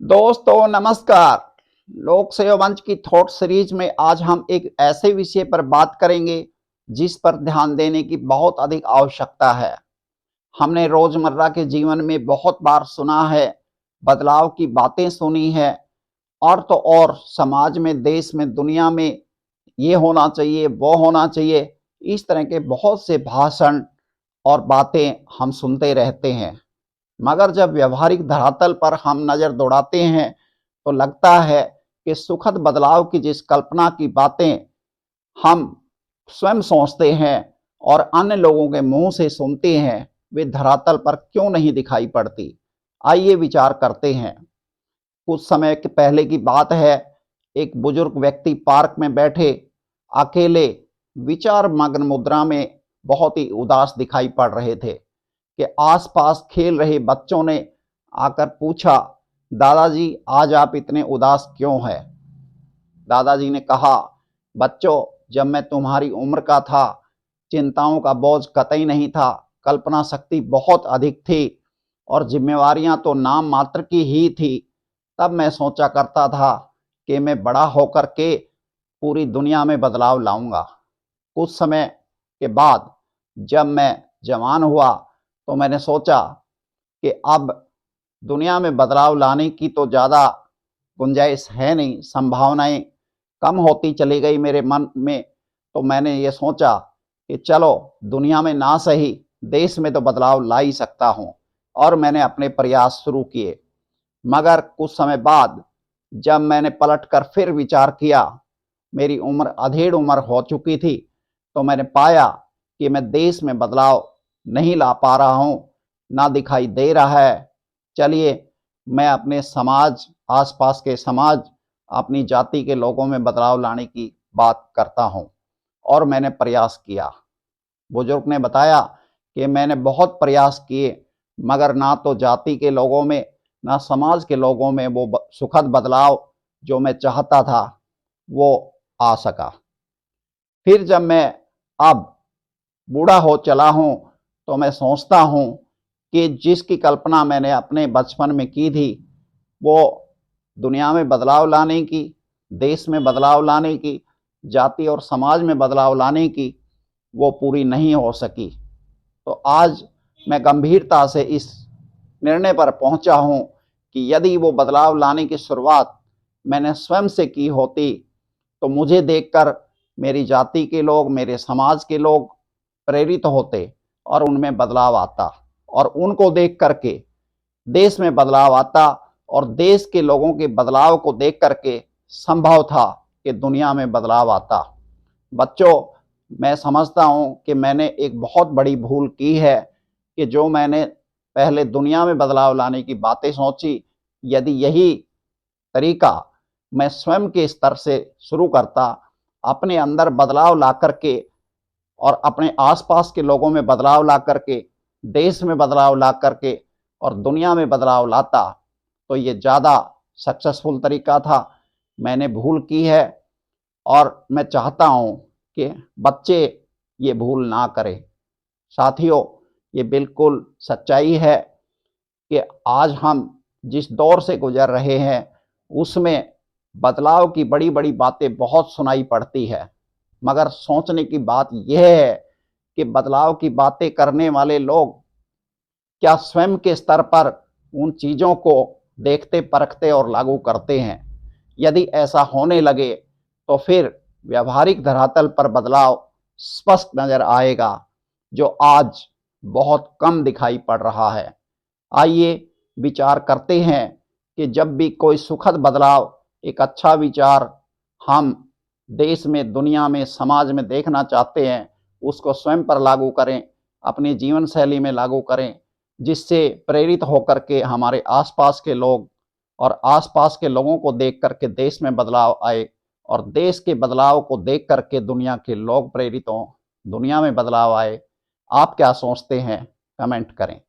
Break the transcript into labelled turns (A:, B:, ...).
A: दोस्तों नमस्कार। लोक सेवा मंच की थॉट सीरीज में आज हम एक ऐसे विषय पर बात करेंगे जिस पर ध्यान देने की बहुत अधिक आवश्यकता है। हमने रोजमर्रा के जीवन में बहुत बार सुना है, बदलाव की बातें सुनी है, और तो और समाज में, देश में, दुनिया में ये होना चाहिए, वो होना चाहिए। इस तरह के बहुत से भाषण और बातें हम सुनते रहते हैं। मगर जब व्यवहारिक धरातल पर हम नज़र दौड़ाते हैं तो लगता है कि सुखद बदलाव की जिस कल्पना की बातें हम स्वयं सोचते हैं और अन्य लोगों के मुंह से सुनते हैं, वे धरातल पर क्यों नहीं दिखाई पड़ती। आइए विचार करते हैं। कुछ समय के पहले की बात है, एक बुजुर्ग व्यक्ति पार्क में बैठे अकेले विचार मग्न मुद्रा में बहुत ही उदास दिखाई पड़ रहे थे कि आसपास खेल रहे बच्चों ने आकर पूछा, दादाजी आज आप इतने उदास क्यों हैं? दादाजी ने कहा, बच्चों, जब मैं तुम्हारी उम्र का था, चिंताओं का बोझ कतई नहीं था, कल्पना शक्ति बहुत अधिक थी और जिम्मेवारियां तो नाम मात्र की ही थी। तब मैं सोचा करता था कि मैं बड़ा होकर के पूरी दुनिया में बदलाव लाऊंगा। कुछ समय के बाद जब मैं जवान हुआ तो मैंने सोचा कि अब दुनिया में बदलाव लाने की तो ज़्यादा गुंजाइश है नहीं, संभावनाएं कम होती चली गई मेरे मन में। तो मैंने ये सोचा कि चलो दुनिया में ना सही, देश में तो बदलाव ला ही सकता हूँ, और मैंने अपने प्रयास शुरू किए। मगर कुछ समय बाद जब मैंने पलट कर फिर विचार किया, मेरी उम्र अधेड़ उम्र हो चुकी थी, तो मैंने पाया कि मैं देश में बदलाव नहीं ला पा रहा हूँ, ना दिखाई दे रहा है। चलिए, मैं अपने समाज, आसपास के समाज, अपनी जाति के लोगों में बदलाव लाने की बात करता हूँ। और मैंने प्रयास किया। बुजुर्ग ने बताया कि मैंने बहुत प्रयास किए, मगर ना तो जाति के लोगों में, ना समाज के लोगों में वो सुखद बदलाव जो मैं चाहता था वो आ सका। फिर जब मैं अब बूढ़ा हो चला हूँ तो मैं सोचता हूँ कि जिसकी कल्पना मैंने अपने बचपन में की थी, वो दुनिया में बदलाव लाने की, देश में बदलाव लाने की, जाति और समाज में बदलाव लाने की, वो पूरी नहीं हो सकी। तो आज मैं गंभीरता से इस निर्णय पर पहुंचा हूं कि यदि वो बदलाव लाने की शुरुआत मैंने स्वयं से की होती तो मुझे देखकर मेरी जाति के लोग, मेरे समाज के लोग प्रेरित होते और उनमें बदलाव आता, और उनको देख करके देश में बदलाव आता, और देश के लोगों के बदलाव को देख करके संभव था कि दुनिया में बदलाव आता। बच्चों, मैं समझता हूं कि मैंने एक बहुत बड़ी भूल की है कि जो मैंने पहले दुनिया में बदलाव लाने की बातें सोची, यदि यही तरीका मैं स्वयं के स्तर से शुरू करता, अपने अंदर बदलाव ला करके और अपने आसपास के लोगों में बदलाव ला करके, देश में बदलाव ला करके और दुनिया में बदलाव लाता, तो ये ज़्यादा सक्सेसफुल तरीका था। मैंने भूल की है और मैं चाहता हूँ कि बच्चे ये भूल ना करें। साथियों, ये बिल्कुल सच्चाई है कि आज हम जिस दौर से गुजर रहे हैं उसमें बदलाव की बड़ी बड़ी बातें बहुत सुनाई पड़ती है, मगर सोचने की बात यह है कि बदलाव की बातें करने वाले लोग क्या स्वयं के स्तर पर उन चीज़ों को देखते, परखते और लागू करते हैं? यदि ऐसा होने लगे तो फिर व्यवहारिक धरातल पर बदलाव स्पष्ट नजर आएगा, जो आज बहुत कम दिखाई पड़ रहा है। आइए विचार करते हैं कि जब भी कोई सुखद बदलाव, एक अच्छा विचार हम देश में, दुनिया में, समाज में देखना चाहते हैं, उसको स्वयं पर लागू करें, अपनी जीवन शैली में लागू करें, जिससे प्रेरित होकर के हमारे आसपास के लोग और आसपास के लोगों को देख करके देश में बदलाव आए, और देश के बदलाव को देख करके दुनिया के लोग प्रेरित हों, दुनिया में बदलाव आए। आप क्या सोचते हैं? कमेंट करें।